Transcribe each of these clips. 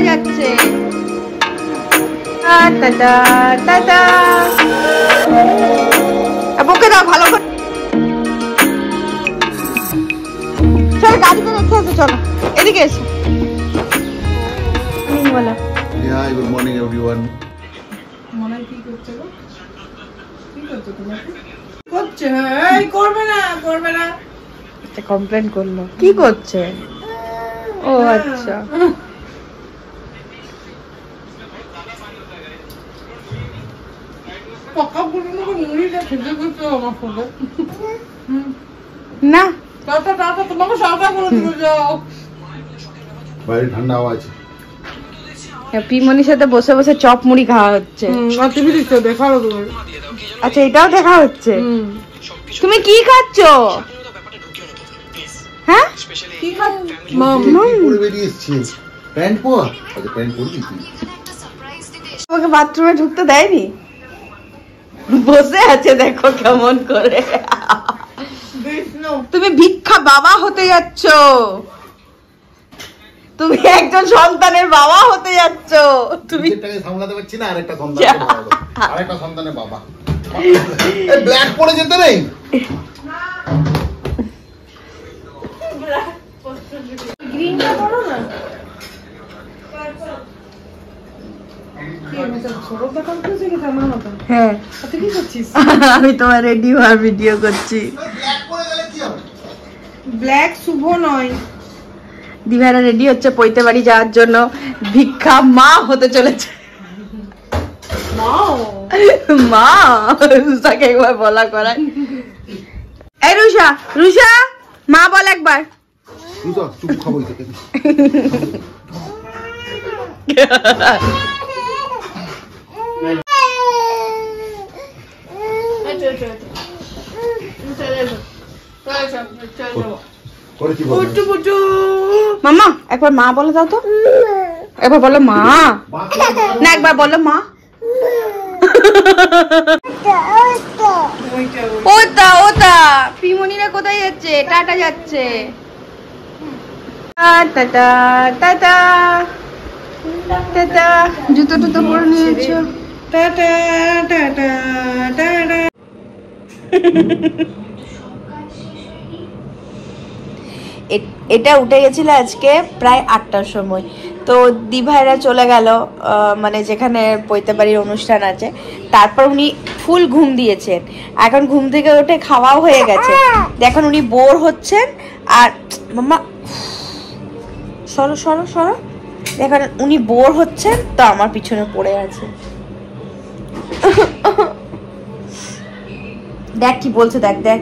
যাচ্ছে। Tata tata. বকে দাও ভালো করে। চল গাড়িতে রেখে এসো, চলো এদিকে এসো। বলো। Yeah, good morning everyone. মনে কি করছো গো? কি করছো তুমি? করছে এই করবে না এটা কমপ্লেইন করলো। কি করছে? ও আচ্ছা। পকা পুরনো মুড়িটা খেতে করতে আমার ফোনে। না টাটা তোমাকে সাদা করে দিতে যাও। বাইরে ঠান্ডা হাওয়া আছে। পিমনির সাথে বসে বসে চপ মুড়ি খাওয়া হচ্ছে। টিভি দেখতে দেখাও তুমি। আচ্ছা এটাও দেখা হচ্ছে। তুমি কি খাচ্ছো? হ্যাঁ কি খাচ্ছ? পরে বেরিয়ে এসেছি। প্যান্ট পর। আচ্ছা প্যান্ট পরবি তুই? তোমাকে বাথরুমে ঢুকতে দেয়নি? বসে আছে দেখো কেমন করে। তুমি ভিক্ষা বাবা হতে যাচ্ছ। তুমি একজন সন্তানের বাবা হতে যাচ্ছ। তুমি এটাকে সামলাতে পারছি না, আরেকটা সন্তানের বাবা। এই ব্ল্যাক পরে যেতে নেই। গ্রিনটা করো না। হ্যাঁ আমি তোমার রেডি হওয়ার ভিডিও করছি। ব্ল্যাক শুভ নয়। দিভারা রেডি হচ্ছে পৈতে বাড়ি যাওয়ার জন্য। ভিক্ষা মা হতে চলেছে। মা রুষাকে একবার বলা করায়। এই রুষা মা বল একবার। চুপ খাবো। মামা একবার মা বলে দাও তো। একবার বলো মা। না একবার বলো মা। ওটা পিমনিরা কোথায় যাচ্ছে? টাটা যাচ্ছে। Tata tata tata. জুতো টুতো পরে নিয়েছো? Tata tata tata. এটা উঠে গেছিল আজকে প্রায় 8টার সময়। তো দিভাইরা চলে গেল মানে যেখানে পৈতে বাড়ির অনুষ্ঠান আছে। তারপর উনি ফুল ঘুম দিয়েছেন। এখন ঘুম থেকে উঠে খাওয়াও হয়ে গেছে। এখন উনি বোর হচ্ছেন। আর মাম্মা সরো সরো সরো। এখন উনি বোর হচ্ছেন তো আমার পিছনে পড়ে আছে। দেখ কি বলছে, দেখ দেখ।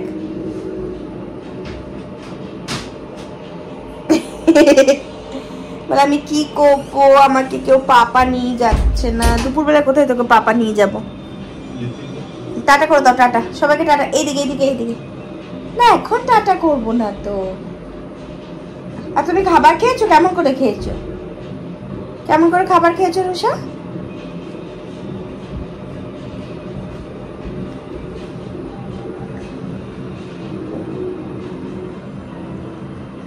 বলে আমি কি করবো, আমাকে কেউ পাপা নিয়ে যাচ্ছে না। দুপুরবেলা কোথায় তোকে পাপা নিয়ে যাব? টাটা করে দাও, টাটা সবাইকে টাটা। এইদিকে এইদিকে এইদিকে। না এখন টাটা করবো না তো। আর তুমি খাবার খেয়েছো? কেমন করে খেয়েছো? কেমন করে খাবার খেয়েছো রুষা?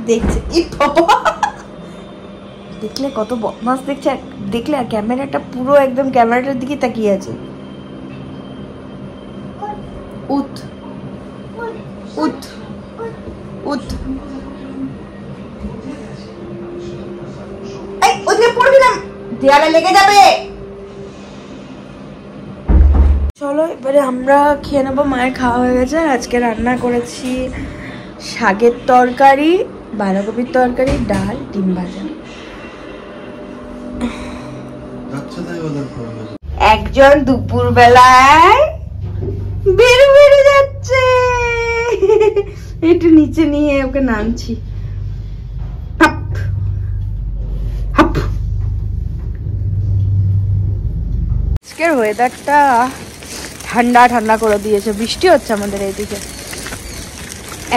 দেখছে দেখলে কত বদমাস দেখছে। দেখলে ক্যামেরাটা পুরো একদম ক্যামেরাটার দিকে তাকিয়ে আছে। উঠ উঠ উঠ। এই ওদিকে পড়বি না, দেয়ালে লেগে যাবে। চলো এবারে আমরা খেয়ে নেবো। মায়ের খাওয়া হয়ে গেছে। আজকে রান্না করেছি শাকের তরকারি, বাঁধাকপির তরকারি, ডাল, ডিম ভাজা। একজন দুপুর বেলায় বেরু যাচ্ছে। একটু নিচে নিয়ে ওকে নামছি। আজকের ওয়েদারটা ঠান্ডা ঠান্ডা করে দিয়েছে। বৃষ্টি হচ্ছে আমাদের এইদিকে।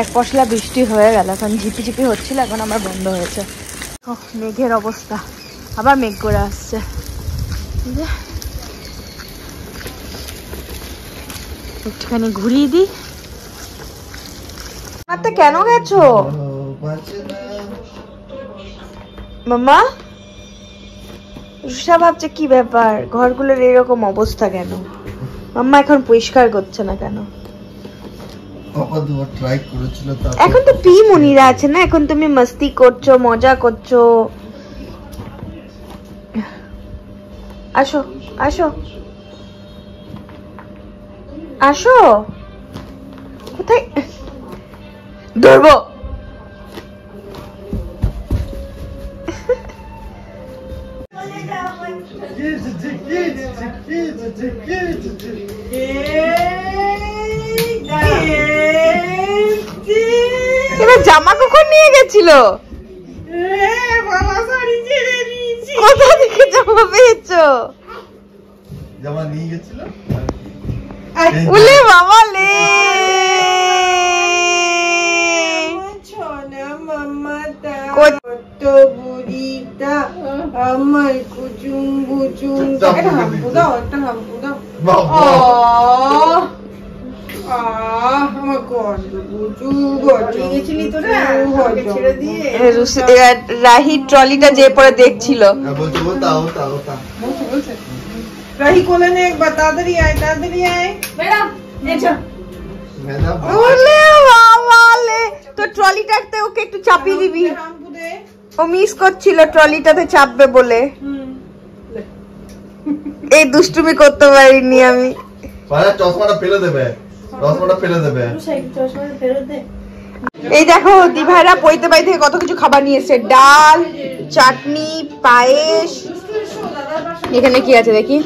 এক পশলা বৃষ্টি হয়ে গেল, এখন ঝিপিঝিপি হচ্ছিল, এখন আমার বন্ধ হয়েছে। মেঘের অবস্থা, আবার মেঘ করে আসছে। একটুখানি ঘুরিয়ে দিই। মারতে কেন গেছো মাম্মা? রুষা ভাবছে কি ব্যাপার, ঘরগুলোর এরকম অবস্থা কেন, মাম্মা এখন পরিষ্কার করছে না কেন? এখন তো পি মনিরা আছে না, এখন তুমি মস্তি করছো, মজা করছো। আসো আসো আসো, কোথায় ধরবো? এবার জামা কখন নিয়ে গেছিল? কোথা থেকে জামা পেয়েছো? জামা নিয়ে গেছিল। উলে বাবা লে, কত বুড়িটা আমার কুচুম বুচুম। একটা হাম্পু দাও, একটা হাম্পু দাও। রাহি ট্রলিটা যে পরে দেখছিল, রাহি কোলে নে একবার, তাড়াতাড়ি আয়, তাড়াতাড়ি আয়। তো ট্রলিটাতে ওকে একটু চাপিয়ে দিবি, ও মিস করছিল ট্রলিটাতে চাপবে বলে। এই দুষ্টুমি করতে পারিনি আমি। চশমাটা ফেলে দেবে, চশমাটা ফেলে দেবে। এই দেখো দিভাইরা পৈতে বাড়ি থেকে কত কিছু খাবার নিয়ে এসেছে, ডাল, চাটনি, পায়েস। এখানে কি আছে দেখি,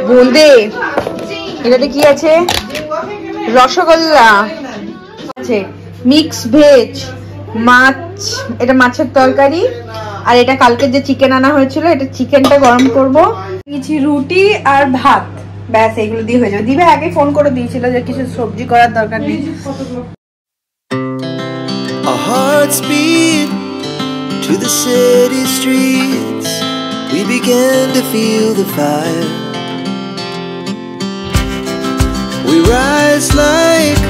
বোঁদে, এটাতে কি আছে, রসগোল্লা আছে, মিক্স ভেজ, মাছ, এটা মাছের তরকারি, আর এটা কালকে যে চিকেন আনা হয়েছিল, এটা চিকেনটা গরম করব। কিছু রুটি আর ভাত, ব্যাস এগুলো দিয়ে হয়ে যাবে। দিবে আগে ফোন করে দিয়েছিল যে কিছু সবজি করার দরকার নেই। Our hearts beat to the city streets. We began to feel the fire. We rise like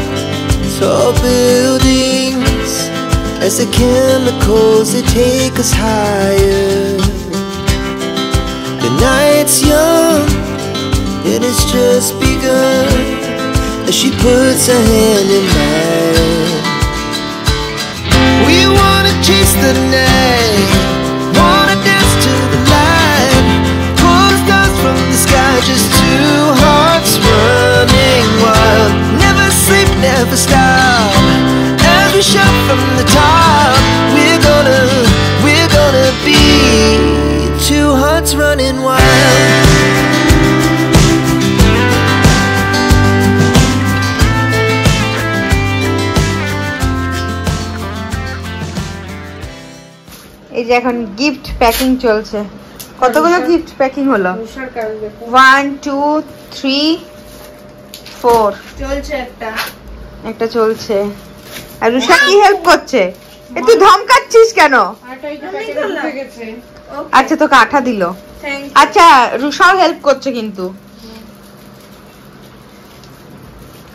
tall buildings as the chemicals they take us higher. The night's young and it's just begun as she puts her hand in mine. We wanna chase the night, wanna dance to the light, pull the stars from the sky, just two hearts running wild. Never sleep, never stop, as we shout from the top. We're gonna be two hearts running wild. এই যে এখন gift packing চলছে। কতগুলো gift packing হলো? 1 2 3 4 চলছে, একটা চলছে। আর রুষা কি হেল্প করছে? এ তুই ধমকাচ্ছিস কেন? আচ্ছা তোকে আঠা দিল। আচ্ছা রুষাও হেল্প করছে কিন্তু।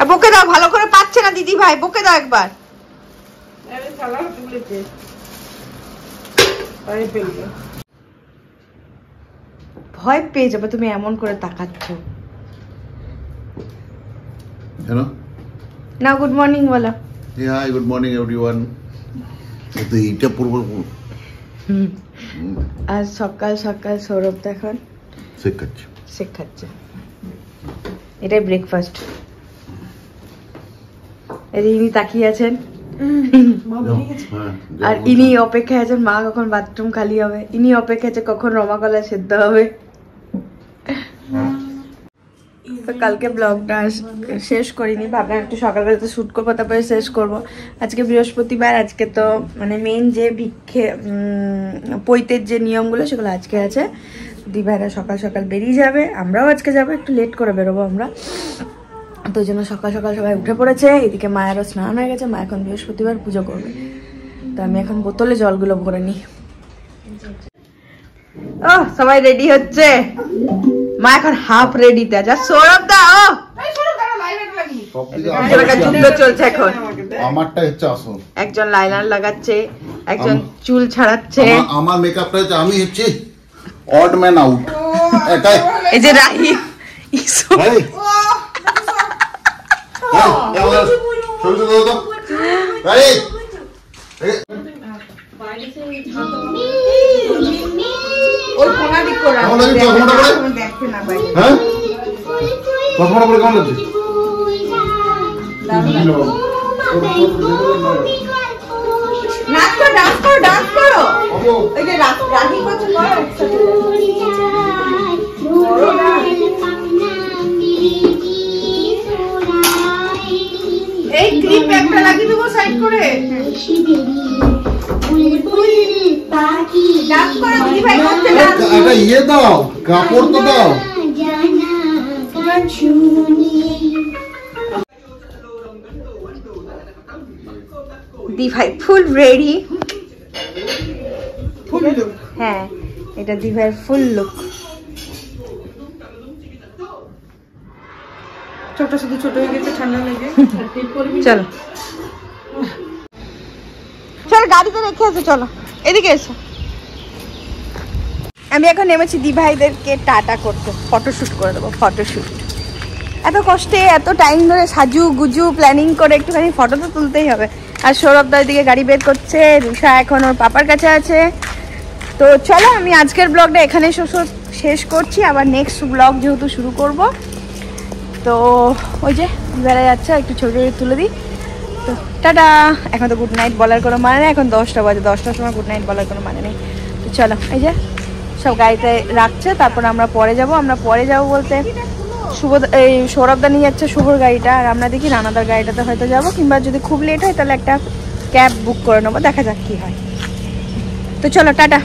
বকে দাও, ভালো করে পাচ্ছে না দিদি ভাই, বকে দাও একবার। ভয় পেয়ে যাবে, তুমি এমন করে তাকাচ্ছ। না গুড মর্নিং বলো। Hi good morning everyone. তো এইটা পূর্ব আজ সকাল সকাল সৌরভ এখন শেক খাচ্ছে। এটাই ব্রেকফাস্ট। ইনি তাকিয়ে আছেন আর ইনি অপেক্ষায় আছেন মা কখন বাথরুম খালি হবে, ইনি অপেক্ষা আছে কখন রমা কলা সেদ্ধ হবে। তো কালকে ব্লগটা শেষ করিনি, ভাবলাম একটু সকালবেলা তো শ্যুট করবো, তারপরে শেষ করবো। আজকে বৃহস্পতিবার, আজকে তো মানে মেন যে পৈতের যে নিয়মগুলো সেগুলো আজকে আছে। দিভাইরা সকাল সকাল বেরিয়ে যাবে, আমরাও আজকে যাবো, একটু লেট করে বেরোবো আমরা। তো ওই জন্য সকাল সকাল সবাই উঠে পড়েছে। এদিকে মায়েরও স্নান হয়ে গেছে, মা এখন বৃহস্পতিবার পুজো করবে। তো আমি এখন বোতলে জলগুলো ভরে নিই। ও সবাই রেডি হচ্ছে, মা এখন হাফ রেডিতে আছে। সৌরভ দা যুদ্ধ চলছে এখন। আমারটা হচ্ছে আসল। একজন লাইনার লাগাচ্ছে, একজন চুল ছাড়াচ্ছে। আমার মেকআপটা হচ্ছে আমি হচ্ছে অড ম্যান আউট। এই যে রাহি এই ক্লিপ একটা লাগিয়ে দেবো সাইড করে। ইয়ে দাও, কাপড় তো দাও। দি ভাই ফুল রেডি। হ্যাঁ, এটা দি ভাইয়ের ফুল লুক। চোখটা শুধু ছোট হয়ে গেছে, ঠান্ডা লেগে। চলো চলো, গাড়িতে রেখে আসো, চলো এদিকে এসো। আমি এখন নেমেছি দি ভাইদেরকে টাটা করতে, ফটোশুট করে দেবো। ফটোশুট এত কষ্টে এত টাইম ধরে সাজু গুজু প্ল্যানিং করে একটুখানি ফটো তো তুলতেই হবে। আর সৌরভ দার দিকে গাড়ি বের করছে, রুষা এখন ওর পাপার কাছে আছে। তো চলো আমি আজকের ব্লগটা এখানে শেষ করছি, আবার নেক্সট ব্লগ যেহেতু শুরু করব। তো ওই যে বেড়া যাচ্ছে, একটু ছবি তুলে দিই। তো টাটা। এখন তো গুড নাইট বলার কোনো মানে নেই, এখন 10টা বাজে, 10টার সময় গুড নাইট বলার কোনো মানে নেই। তো চলো, এই যে সব গাড়িতে রাখছে, তারপর আমরা পরে যাব। আমরা পরে যাব বলতে এই সৌরভদা নিয়ে যাচ্ছে শুভর গাড়িটা, আর আমরা দেখি রানাদার গাড়িটাতে হয়তো যাবো, কিংবা যদি খুব লেট হয় তাহলে একটা ক্যাব বুক করে নেবো, দেখা যাক কি হয়। তো চলো টাটা।